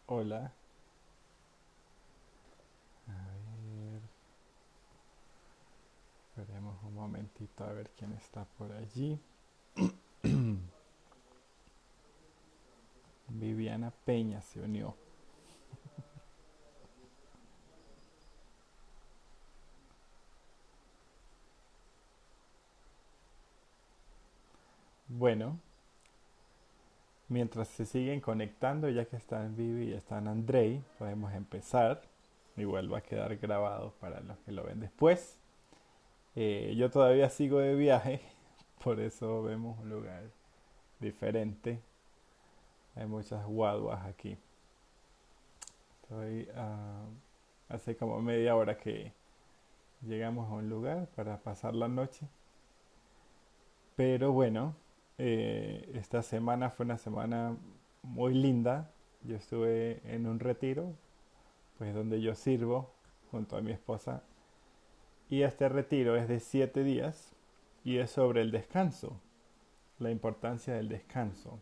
Hola. A ver, esperemos un momentito a ver quién está por allí. Viviana Peña se unió. Bueno, mientras se siguen conectando, ya que están Vivi y están Andrei, podemos empezar. Igual va a quedar grabado para los que lo ven después. Yo todavía sigo de viaje, por eso vemos un lugar diferente. Hay muchas guaduas aquí. Estoy hace como media hora que llegamos a un lugar para pasar la noche. Pero bueno, esta semana fue una semana muy linda. Yo estuve en un retiro, pues donde yo sirvo junto a mi esposa. Y este retiro es de 7 días y es sobre el descanso, la importancia del descanso.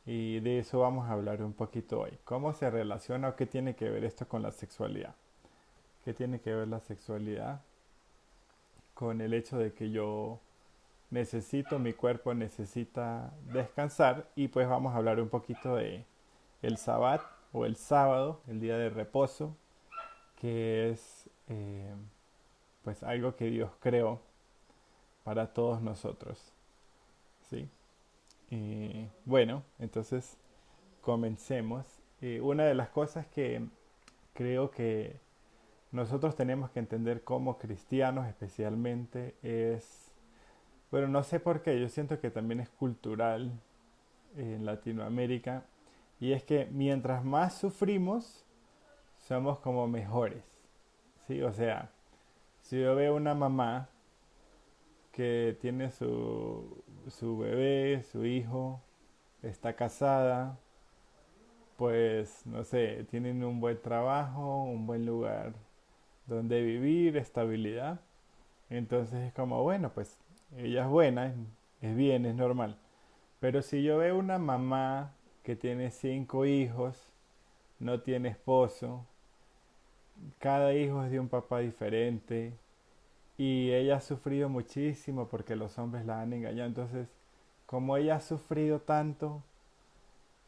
Y de eso vamos a hablar un poquito hoy. ¿Cómo se relaciona o qué tiene que ver esto con la sexualidad? ¿Qué tiene que ver la sexualidad con el hecho de que yo mi cuerpo necesita descansar? Y pues vamos a hablar un poquito de el sabbat o el sábado, el día de reposo, que es pues algo que Dios creó para todos nosotros, ¿sí? Bueno, entonces comencemos. Una de las cosas que creo que nosotros tenemos que entender como cristianos especialmente es, bueno, no sé por qué, yo siento que también es cultural en Latinoamérica, y es que mientras más sufrimos, somos como mejores, ¿sí? O sea, si yo veo una mamá que tiene su bebé, su hijo, está casada, pues no sé, tienen un buen trabajo, un buen lugar donde vivir, estabilidad. Entonces es como, bueno, pues ella es buena, es bien, es normal. Pero si yo veo una mamá que tiene 5 hijos, no tiene esposo, cada hijo es de un papá diferente y ella ha sufrido muchísimo porque los hombres la han engañado. Entonces, como ella ha sufrido tanto,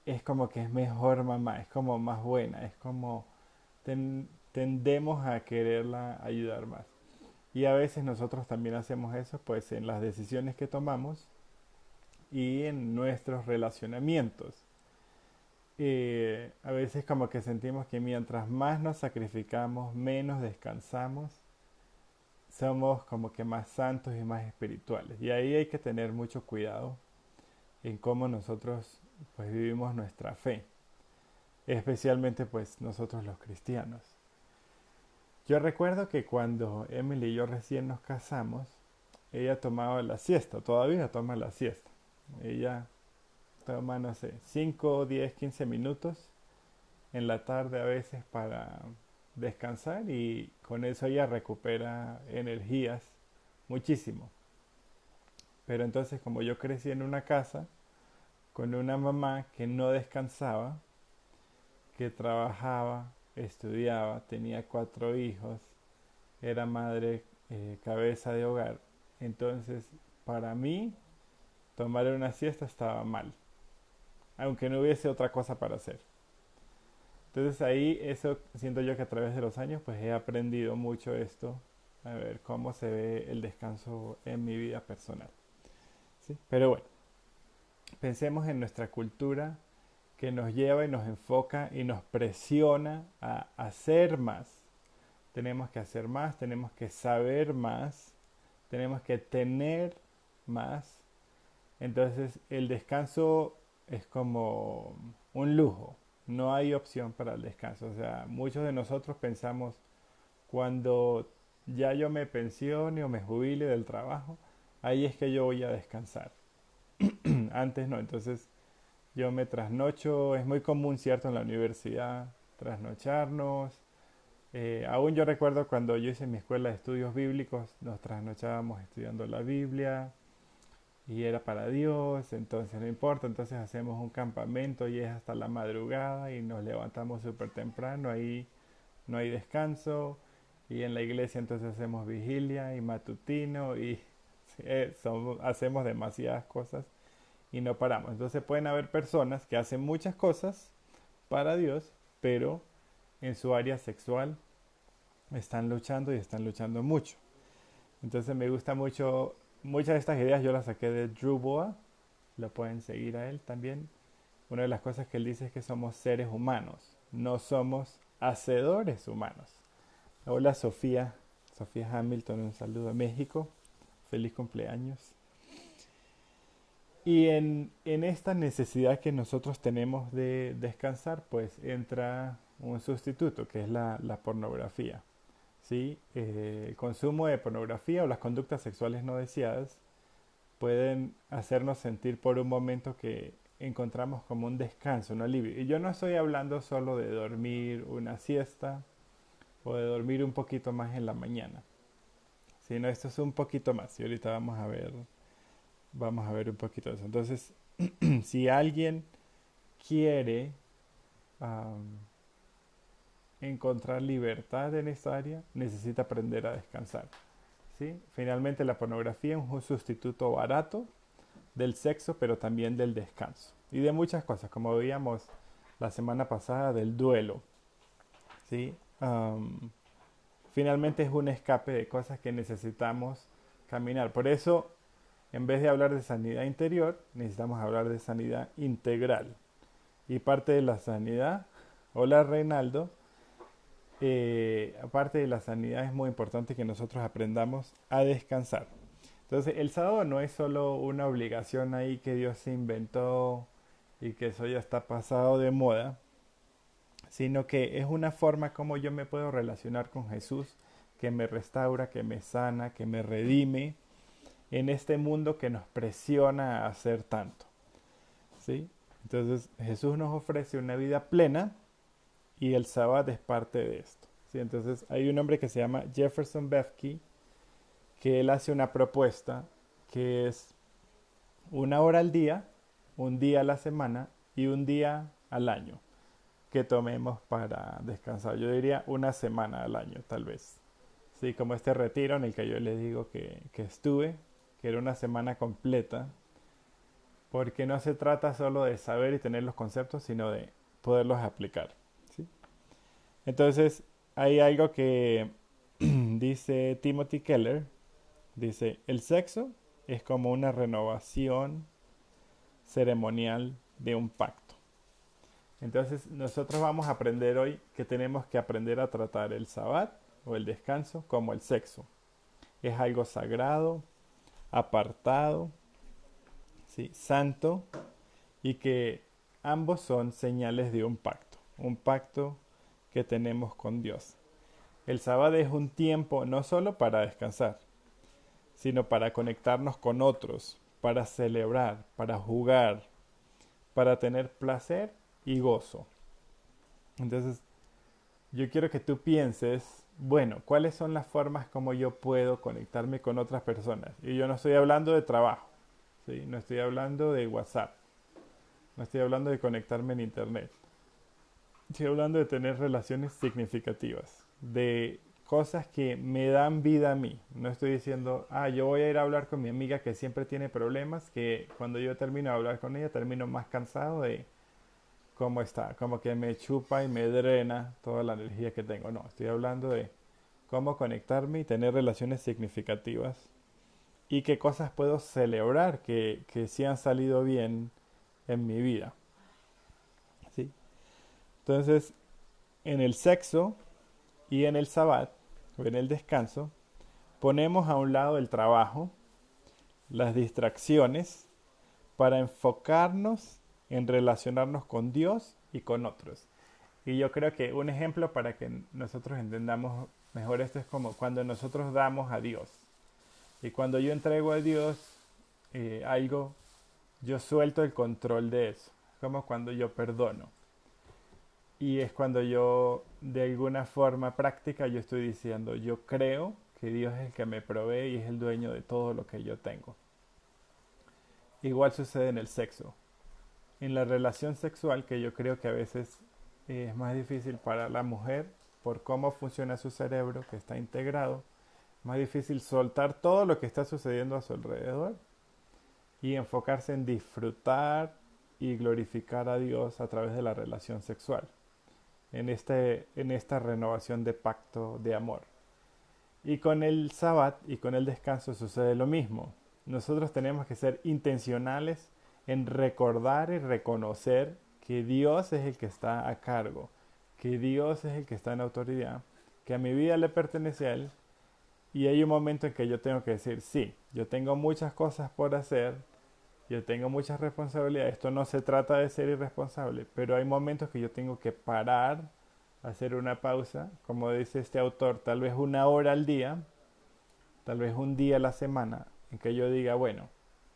es como que es mejor mamá, es como más buena, es como tendemos a quererla ayudar más. Y a veces nosotros también hacemos eso, pues en las decisiones que tomamos y en nuestros relacionamientos. A veces como que sentimos que mientras más nos sacrificamos, menos descansamos, somos como que más santos y más espirituales. Y ahí hay que tener mucho cuidado en cómo nosotros pues vivimos nuestra fe, especialmente pues nosotros los cristianos. Yo recuerdo que cuando Emily y yo recién nos casamos, ella tomaba la siesta, todavía toma la siesta. Ella toma, no sé, 5, 10, 15 minutos en la tarde a veces para descansar, y con eso ella recupera energías muchísimo. Pero entonces, como yo crecí en una casa con una mamá que no descansaba, que trabajaba, estudiaba, tenía 4 hijos, era madre, cabeza de hogar, entonces para mí tomar una siesta estaba mal, aunque no hubiese otra cosa para hacer. Entonces ahí eso siento yo que a través de los años pues he aprendido mucho esto, a ver cómo se ve el descanso en mi vida personal, ¿sí? Pero bueno, pensemos en nuestra cultura que nos lleva y nos enfoca y nos presiona a hacer más. Tenemos que hacer más, tenemos que saber más, tenemos que tener más. Entonces el descanso es como un lujo, no hay opción para el descanso. O sea, muchos de nosotros pensamos, cuando ya yo me pensione o me jubile del trabajo, ahí es que yo voy a descansar. Antes no, entonces yo me trasnocho, es muy común, ¿cierto? En la universidad, trasnocharnos. Aún yo recuerdo cuando yo hice mi escuela de estudios bíblicos, nos trasnochábamos estudiando la Biblia. y era para Dios, entonces no importa, entonces hacemos un campamento y es hasta la madrugada y nos levantamos súper temprano, ahí no hay descanso y en la iglesia entonces hacemos vigilia y matutino y hacemos demasiadas cosas y no paramos. Entonces pueden haber personas que hacen muchas cosas para Dios, pero en su área sexual están luchando y están luchando mucho. Entonces me gusta mucho, muchas de estas ideas yo las saqué de Drew Boa, lo pueden seguir a él también. Una de las cosas que él dice es que somos seres humanos, no somos hacedores humanos. Hola Sofía, Sofía Hamilton, un saludo a México, feliz cumpleaños. Y en esta necesidad que nosotros tenemos de descansar, pues entra un sustituto, que es la pornografía. ¿Sí? El consumo de pornografía o las conductas sexuales no deseadas pueden hacernos sentir por un momento que encontramos como un descanso, un alivio. Y yo no estoy hablando solo de dormir una siesta o de dormir un poquito más en la mañana, sino esto es un poquito más. Y ahorita vamos a ver un poquito de eso. Entonces, si alguien quiere um, encontrar libertad en esta área, necesita aprender a descansar. ¿Sí? Finalmente, la pornografía es un sustituto barato del sexo, pero también del descanso. Y de muchas cosas, como veíamos la semana pasada, del duelo. ¿Sí? Finalmente es un escape de cosas que necesitamos caminar. Por eso, en vez de hablar de sanidad interior, necesitamos hablar de sanidad integral. Y parte de la sanidad, hola Reinaldo, aparte de la sanidad es muy importante que nosotros aprendamos a descansar. Entonces el sábado no es solo una obligación ahí que Dios se inventó y que eso ya está pasado de moda, sino que es una forma como yo me puedo relacionar con Jesús, que me restaura, que me sana, que me redime en este mundo que nos presiona a hacer tanto. ¿Sí? Entonces Jesús nos ofrece una vida plena y el sábado es parte de esto. ¿Sí? Entonces hay un hombre que se llama Jefferson Bethke que él hace una propuesta que es una hora al día, un día a la semana y un día al año que tomemos para descansar. Yo diría una semana al año, tal vez. Sí, como este retiro en el que yo les digo que estuve, que era una semana completa, porque no se trata solo de saber y tener los conceptos, sino de poderlos aplicar. ¿Sí? Entonces, hay algo que dice Timothy Keller, dice, el sexo es como una renovación ceremonial de un pacto. Entonces nosotros vamos a aprender hoy que tenemos que aprender a tratar el sabbat o el descanso como el sexo. Es algo sagrado, apartado, ¿sí? Santo y que ambos son señales de un pacto que tenemos con Dios. El sábado es un tiempo no solo para descansar, sino para conectarnos con otros, para celebrar, para jugar, para tener placer y gozo. Entonces, yo quiero que tú pienses, bueno, ¿cuáles son las formas como yo puedo conectarme con otras personas? Y yo no estoy hablando de trabajo, ¿sí? No estoy hablando de WhatsApp, no estoy hablando de conectarme en Internet. Estoy hablando de tener relaciones significativas, de cosas que me dan vida a mí. No estoy diciendo, yo voy a ir a hablar con mi amiga que siempre tiene problemas, que cuando yo termino de hablar con ella termino más cansado de cómo está, como que me chupa y me drena toda la energía que tengo. No, estoy hablando de cómo conectarme y tener relaciones significativas y qué cosas puedo celebrar que sí han salido bien en mi vida. ¿Sí? Entonces, en el sexo y en el sabbat, o en el descanso, ponemos a un lado el trabajo, las distracciones, para enfocarnos en relacionarnos con Dios y con otros. Y yo creo que un ejemplo para que nosotros entendamos mejor esto es como cuando nosotros damos a Dios. Y cuando yo entrego a Dios algo, yo suelto el control de eso. Como cuando yo perdono. Y es cuando yo, de alguna forma práctica, yo estoy diciendo, yo creo que Dios es el que me provee y es el dueño de todo lo que yo tengo. Igual sucede en el sexo. En la relación sexual, que yo creo que a veces es más difícil para la mujer por cómo funciona su cerebro, que está integrado, más difícil soltar todo lo que está sucediendo a su alrededor y enfocarse en disfrutar y glorificar a Dios a través de la relación sexual, en esta renovación de pacto de amor. Y con el Sabbat y con el descanso sucede lo mismo. Nosotros tenemos que ser intencionales en recordar y reconocer que Dios es el que está a cargo, que Dios es el que está en autoridad, que a mi vida le pertenece a Él. Y hay un momento en que yo tengo que decir, sí, yo tengo muchas cosas por hacer, yo tengo muchas responsabilidades. Esto no se trata de ser irresponsable, pero hay momentos que yo tengo que parar, hacer una pausa, como dice este autor, tal vez una hora al día, tal vez un día a la semana, en que yo diga, bueno,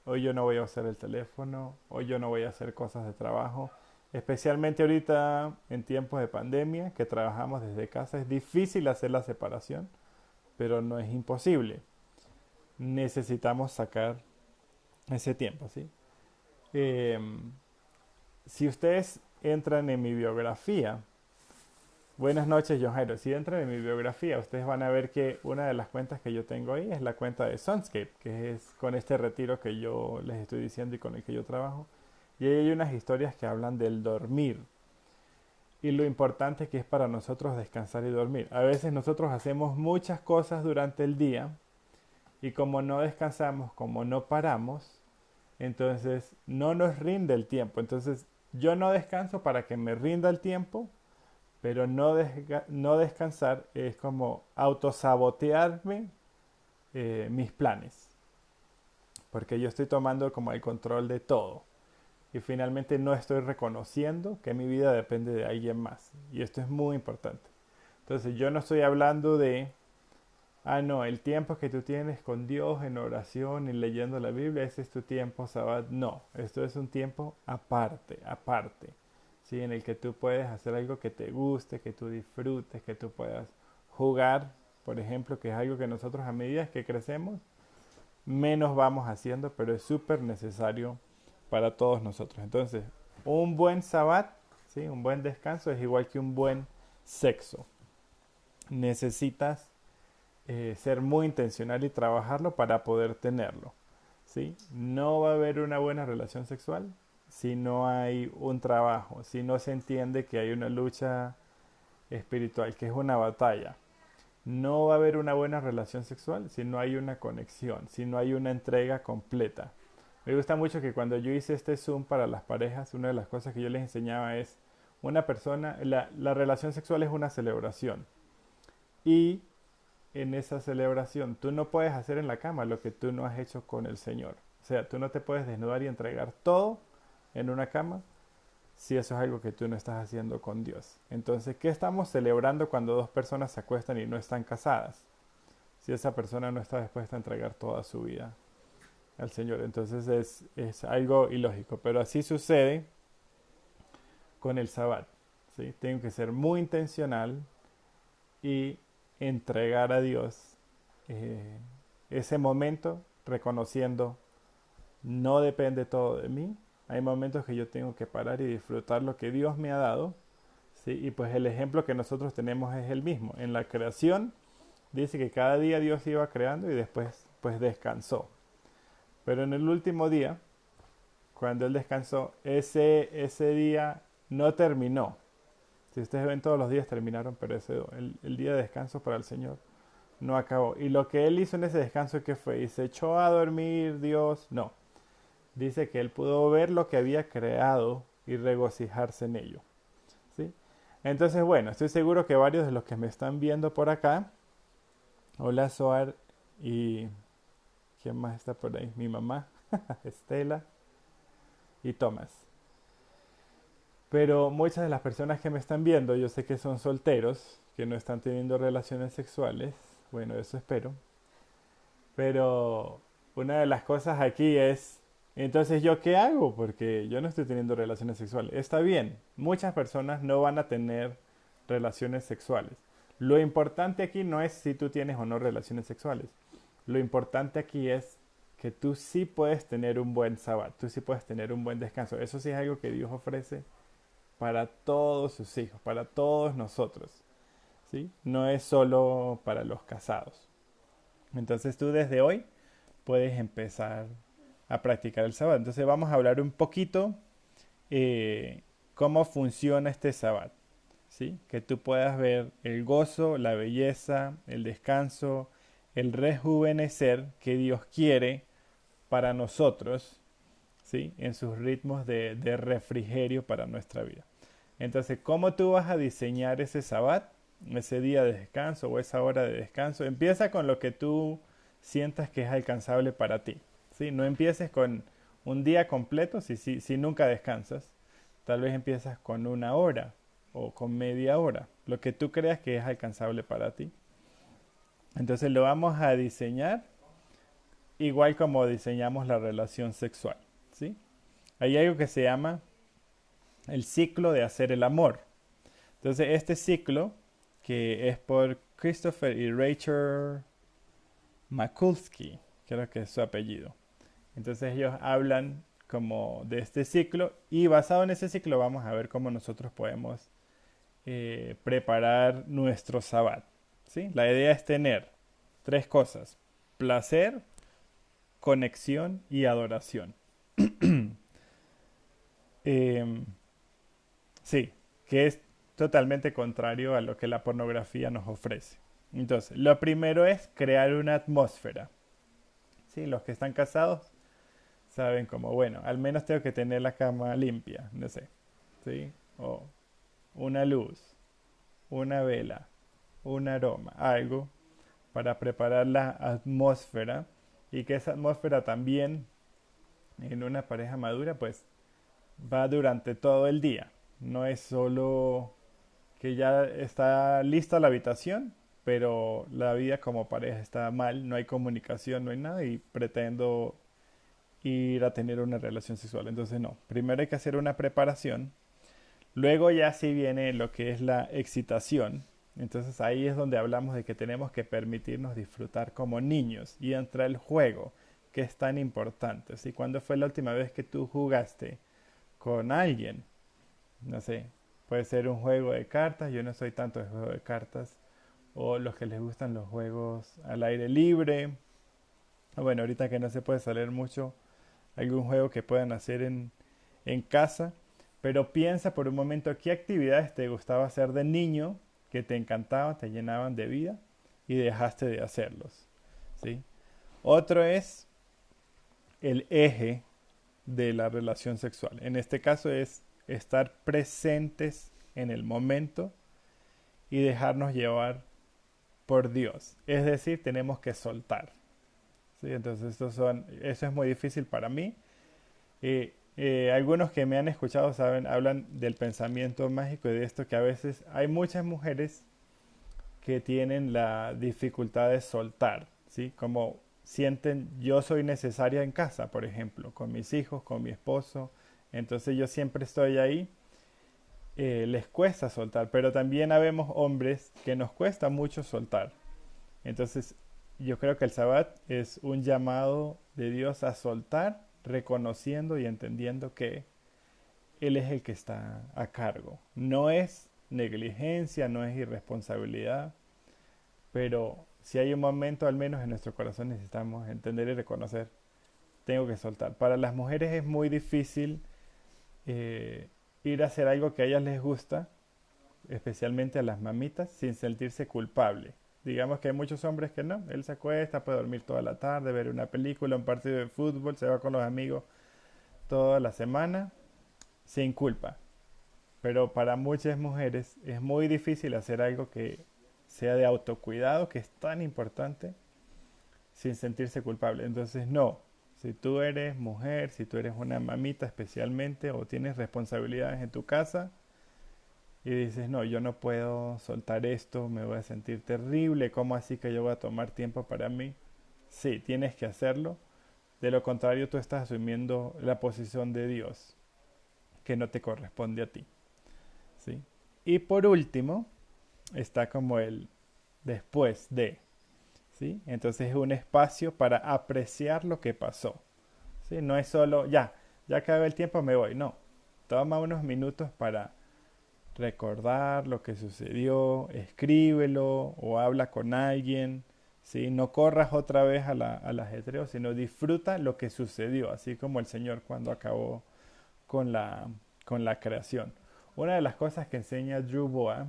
hoy yo no voy a usar el teléfono, hoy yo no voy a hacer cosas de trabajo, especialmente ahorita en tiempos de pandemia, que trabajamos desde casa, es difícil hacer la separación, pero no es imposible. Necesitamos sacar ese tiempo, ¿sí? Eh, si ustedes entran en mi biografía, buenas noches, John Jairo. Si entran en mi biografía, ustedes van a ver que una de las cuentas que yo tengo ahí es la cuenta de Sunscape, que es con este retiro que yo les estoy diciendo y con el que yo trabajo. Y ahí hay unas historias que hablan del dormir y lo importante que es para nosotros descansar y dormir. A veces nosotros hacemos muchas cosas durante el día y como no descansamos, como no paramos, entonces no nos rinde el tiempo. Entonces yo no descanso para que me rinda el tiempo, pero no descansar es como autosabotearme mis planes, porque yo estoy tomando como el control de todo y finalmente no estoy reconociendo que mi vida depende de alguien más. Y esto es muy importante. Entonces yo no estoy hablando de, no, el tiempo que tú tienes con Dios en oración y leyendo la Biblia, ese es tu tiempo sabbat. No, esto es un tiempo aparte, aparte. ¿Sí? En el que tú puedes hacer algo que te guste, que tú disfrutes, que tú puedas jugar, por ejemplo, que es algo que nosotros a medida que crecemos, menos vamos haciendo, pero es súper necesario para todos nosotros. Entonces, un buen sabbat, ¿sí? Un buen descanso es igual que un buen sexo. Necesitas ser muy intencional y trabajarlo para poder tenerlo, ¿sí? No va a haber una buena relación sexual si no hay un trabajo, si no se entiende que hay una lucha espiritual, que es una batalla. No va a haber una buena relación sexual si no hay una conexión, si no hay una entrega completa. Me gusta mucho que cuando yo hice este Zoom para las parejas, una de las cosas que yo les enseñaba es, una persona, la relación sexual es una celebración. Y en esa celebración tú no puedes hacer en la cama lo que tú no has hecho con el Señor. O sea, tú no te puedes desnudar y entregar todo en una cama si eso es algo que tú no estás haciendo con Dios. Entonces, ¿qué estamos celebrando cuando dos personas se acuestan y no están casadas? Si esa persona no está dispuesta a entregar toda su vida al Señor. Entonces es algo ilógico. Pero así sucede con el Sabbat. ¿Sí? Tengo que ser muy intencional y entregar a Dios eh, ese momento reconociendo no depende todo de mí. Hay momentos que yo tengo que parar y disfrutar lo que Dios me ha dado. ¿Sí? Y pues el ejemplo que nosotros tenemos es el mismo. En la creación dice que cada día Dios iba creando y después pues descansó. Pero en el último día, cuando Él descansó, ese día no terminó. Si ustedes ven, todos los días terminaron, pero el día de descanso para el Señor no acabó. Y lo que Él hizo en ese descanso, ¿qué fue? ¿Y se echó a dormir Dios? No. Dice que Él pudo ver lo que había creado y regocijarse en ello. ¿Sí? Entonces, bueno, estoy seguro que varios de los que me están viendo por acá, hola Soar y ¿quién más está por ahí? Mi mamá, Estela y Tomás. Pero muchas de las personas que me están viendo, yo sé que son solteros, que no están teniendo relaciones sexuales. Bueno, eso espero. Pero una de las cosas aquí es, entonces ¿yo qué hago? Porque yo no estoy teniendo relaciones sexuales. Está bien, muchas personas no van a tener relaciones sexuales. Lo importante aquí no es si tú tienes o no relaciones sexuales. Lo importante aquí es que tú sí puedes tener un buen sabbat, tú sí puedes tener un buen descanso. Eso sí es algo que Dios ofrece para todos sus hijos, para todos nosotros, ¿sí? No es solo para los casados. Entonces tú desde hoy puedes empezar a practicar el sabbat. Entonces vamos a hablar un poquito eh, cómo funciona este sabbat, ¿sí? Que tú puedas ver el gozo, la belleza, el descanso, el rejuvenecer que Dios quiere para nosotros, ¿sí? En sus ritmos de refrigerio para nuestra vida. Entonces, ¿cómo tú vas a diseñar ese sabbat, ese día de descanso o esa hora de descanso? Empieza con lo que tú sientas que es alcanzable para ti, ¿sí? No empieces con un día completo si nunca descansas. Tal vez empiezas con una hora o con media hora, lo que tú creas que es alcanzable para ti. Entonces lo vamos a diseñar igual como diseñamos la relación sexual, ¿sí? Hay algo que se llama el ciclo de hacer el amor. Entonces este ciclo, que es por Christopher y Rachel Makulski, creo que es su apellido. Entonces ellos hablan como de este ciclo y basado en ese ciclo vamos a ver cómo nosotros podemos preparar nuestro sabbat, ¿sí? La idea es tener tres cosas: placer, conexión y adoración. Em, sí, que es totalmente contrario a lo que la pornografía nos ofrece. Entonces, lo primero es crear una atmósfera. ¿Sí? Los que están casados saben como, bueno, al menos tengo que tener la cama limpia, no sé, ¿sí? O una luz, una vela, un aroma, algo para preparar la atmósfera y que esa atmósfera también en una pareja madura pues va durante todo el día. No es solo que ya está lista la habitación, pero la vida como pareja está mal, no hay comunicación, no hay nada y pretendo ir a tener una relación sexual. Entonces no, primero hay que hacer una preparación, luego ya sí viene lo que es la excitación. Entonces ahí es donde hablamos de que tenemos que permitirnos disfrutar como niños y entra el juego, que es tan importante. ¿Sí? ¿Cuándo fue la última vez que tú jugaste con alguien? No sé, puede ser un juego de cartas, yo no soy tanto de juego de cartas, o los que les gustan los juegos al aire libre. Bueno, ahorita que no se puede salir mucho, algún juego que puedan hacer en casa, pero piensa por un momento qué actividades te gustaba hacer de niño, que te encantaban, te llenaban de vida y dejaste de hacerlos, ¿sí? Otro es el eje de la relación sexual. En este caso es estar presentes en el momento y dejarnos llevar por Dios. Es decir, tenemos que soltar. ¿Sí? Entonces, eso es muy difícil para mí. Algunos que me han escuchado saben, hablan del pensamiento mágico y de esto que a veces hay muchas mujeres que tienen la dificultad de soltar, ¿sí? Como sienten yo soy necesaria en casa, por ejemplo, con mis hijos, con mi esposo, entonces yo siempre estoy ahí, les cuesta soltar, pero también habemos hombres que nos cuesta mucho soltar. Entonces yo creo que el Sabbat es un llamado de Dios a soltar, reconociendo y entendiendo que Él es el que está a cargo. No es negligencia, no es irresponsabilidad, pero si hay un momento, al menos en nuestro corazón necesitamos entender y reconocer, tengo que soltar. Para las mujeres es muy difícil eh, ir a hacer algo que a ellas les gusta, especialmente a las mamitas, sin sentirse culpable. Digamos que hay muchos hombres que no, él se acuesta, puede dormir toda la tarde, ver una película, un partido de fútbol, se va con los amigos toda la semana, sin culpa. Pero para muchas mujeres es muy difícil hacer algo que sea de autocuidado, que es tan importante, sin sentirse culpable. Entonces, no. Si tú eres mujer, si tú eres una mamita especialmente, o tienes responsabilidades en tu casa, y dices, no, yo no puedo soltar esto, me voy a sentir terrible, ¿cómo así que yo voy a tomar tiempo para mí? Sí, tienes que hacerlo. De lo contrario, tú estás asumiendo la posición de Dios, que no te corresponde a ti. ¿Sí? Y por último, está como el después de. ¿sí? Entonces es un espacio para apreciar lo que pasó, ¿sí? No es solo, ya acabé el tiempo, me voy. No, toma unos minutos para recordar lo que sucedió, escríbelo o habla con alguien, ¿sí? No corras otra vez al ajetreo, sino disfruta lo que sucedió, así como el Señor cuando acabó con con la creación. Una de las cosas que enseña Drew Boa,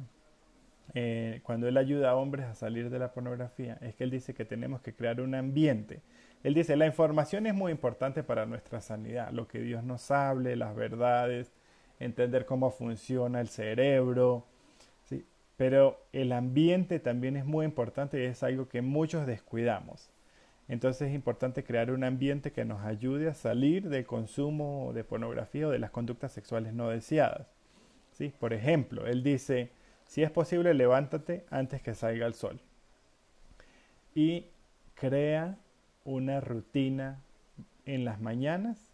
cuando él ayuda a hombres a salir de la pornografía, es que él dice que tenemos que crear un ambiente. Él dice, la información es muy importante para nuestra sanidad, lo que Dios nos hable, las verdades, entender cómo funciona el cerebro, ¿sí? Pero el ambiente también es muy importante y es algo que muchos descuidamos. Entonces es importante crear un ambiente que nos ayude a salir del consumo de pornografía o de las conductas sexuales no deseadas, ¿sí? Por ejemplo, él dice, si es posible, levántate antes que salga el sol y crea una rutina en las mañanas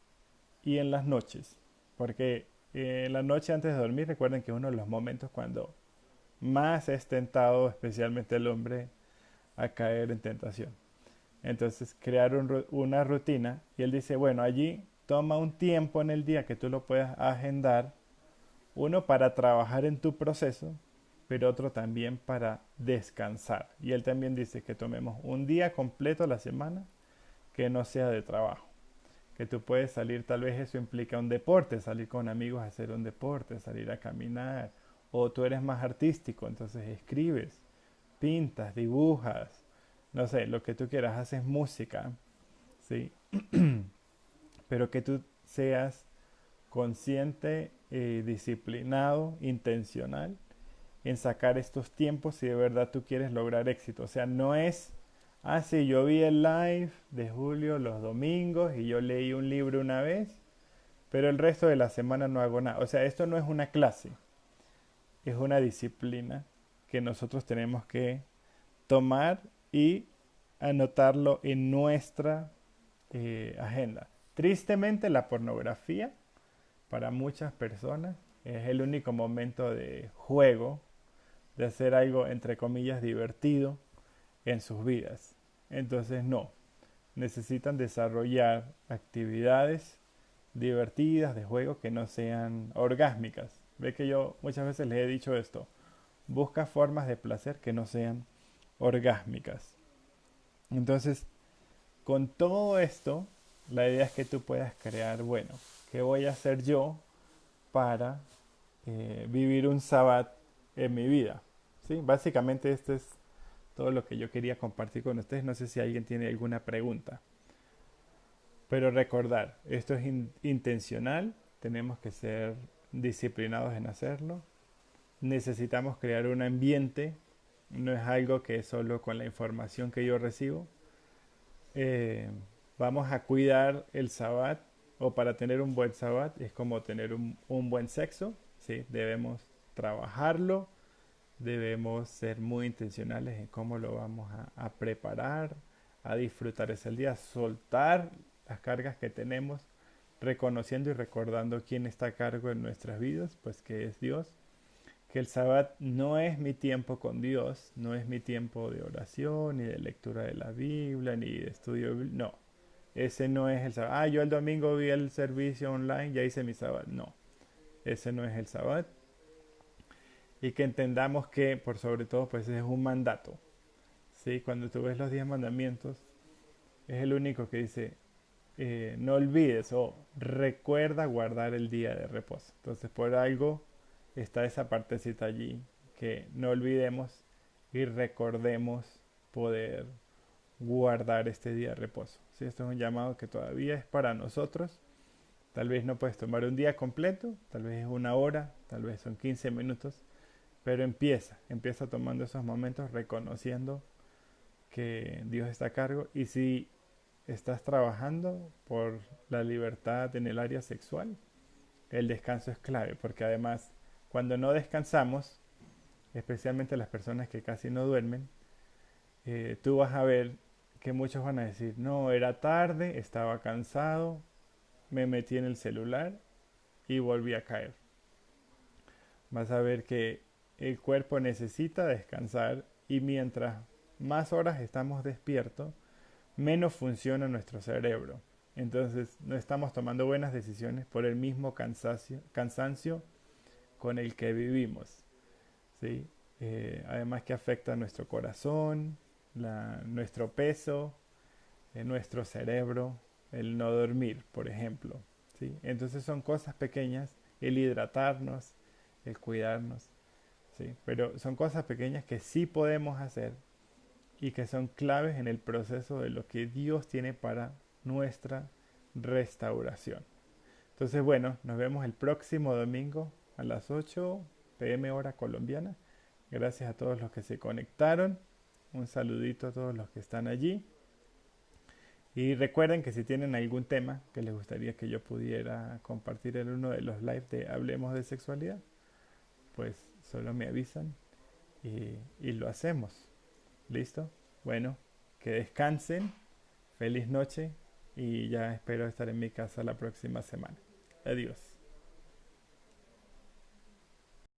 y en las noches. Porque en la noche antes de dormir, recuerden que es uno de los momentos cuando más es tentado, especialmente el hombre, a caer en tentación. Entonces, crear una rutina y él dice, bueno, allí toma un tiempo en el día que tú lo puedas agendar, uno para trabajar en tu proceso, pero otro también para descansar. Y él también dice que tomemos un día completo a la semana que no sea de trabajo. Que tú puedes salir, tal vez eso implica un deporte, salir con amigos a hacer un deporte, salir a caminar. O tú eres más artístico, entonces escribes, pintas, dibujas, no sé, lo que tú quieras, haces música, ¿sí? Pero que tú seas consciente, disciplinado, intencional en sacar estos tiempos si de verdad tú quieres lograr éxito. O sea, no es, sí, yo vi el live de Julio los domingos y yo leí un libro una vez, pero el resto de la semana no hago nada. O sea, esto no es una clase, es una disciplina que nosotros tenemos que tomar y anotarlo en nuestra agenda. Tristemente, la pornografía para muchas personas es el único momento de juego, de hacer algo entre comillas divertido en sus vidas. Entonces no, necesitan desarrollar actividades divertidas de juego que no sean orgásmicas. Ve que yo muchas veces les he dicho esto, busca formas de placer que no sean orgásmicas. Entonces, con todo esto, la idea es que tú puedas crear, bueno, ¿qué voy a hacer yo para vivir un sabbat en mi vida? ¿Sí? Básicamente esto es todo lo que yo quería compartir con ustedes. No sé si alguien tiene alguna pregunta. Pero recordar, esto es intencional, tenemos que ser disciplinados en hacerlo. Necesitamos crear un ambiente, no es algo que es solo con la información que yo recibo. Eh, Vamos a cuidar el sabbat, o para tener un buen sabbat es como tener un buen sexo, ¿sí? Debemos trabajarlo, debemos ser muy intencionales en cómo lo vamos a preparar, a disfrutar ese día, soltar las cargas que tenemos, reconociendo y recordando quién está a cargo en nuestras vidas, pues que es Dios. Que el sabbat no es mi tiempo con Dios, no es mi tiempo de oración, ni de lectura de la Biblia, ni de estudio, no. Ese no es el sabbat. Yo el domingo vi el servicio online, ya hice mi sabbat. No, ese no es el sabbat. Y que entendamos que, por sobre todo, pues es un mandato. ¿Sí? Cuando tú ves los 10 mandamientos, es el único que dice, no olvides o recuerda guardar el día de reposo. Entonces, por algo está esa partecita allí, que no olvidemos y recordemos poder guardar este día de reposo. ¿Sí? Esto es un llamado que todavía es para nosotros. Tal vez no puedes tomar un día completo, tal vez es una hora, tal vez son 15 minutos, pero empieza tomando esos momentos reconociendo que Dios está a cargo. Y si estás trabajando por la libertad en el área sexual, el descanso es clave, porque además cuando no descansamos, especialmente las personas que casi no duermen, tú vas a ver que muchos van a decir, no, era tarde, estaba cansado, me metí en el celular y volví a caer. Vas a ver que el cuerpo necesita descansar y mientras más horas estamos despiertos, menos funciona nuestro cerebro. Entonces no estamos tomando buenas decisiones por el mismo cansancio con el que vivimos, ¿sí? Además que afecta nuestro corazón, nuestro peso, nuestro cerebro, el no dormir, por ejemplo, ¿sí? Entonces son cosas pequeñas, el hidratarnos, el cuidarnos, ¿sí? Pero son cosas pequeñas que sí podemos hacer y que son claves en el proceso de lo que Dios tiene para nuestra restauración. Entonces, bueno, nos vemos el próximo domingo a las 8 p.m. hora colombiana. Gracias a todos los que se conectaron. Un saludito a todos los que están allí. Y recuerden que si tienen algún tema que les gustaría que yo pudiera compartir en uno de los live de Hablemos de Sexualidad, pues solo me avisan y lo hacemos. ¿Listo? Bueno, que descansen. Feliz noche y ya espero estar en mi casa la próxima semana. Adiós.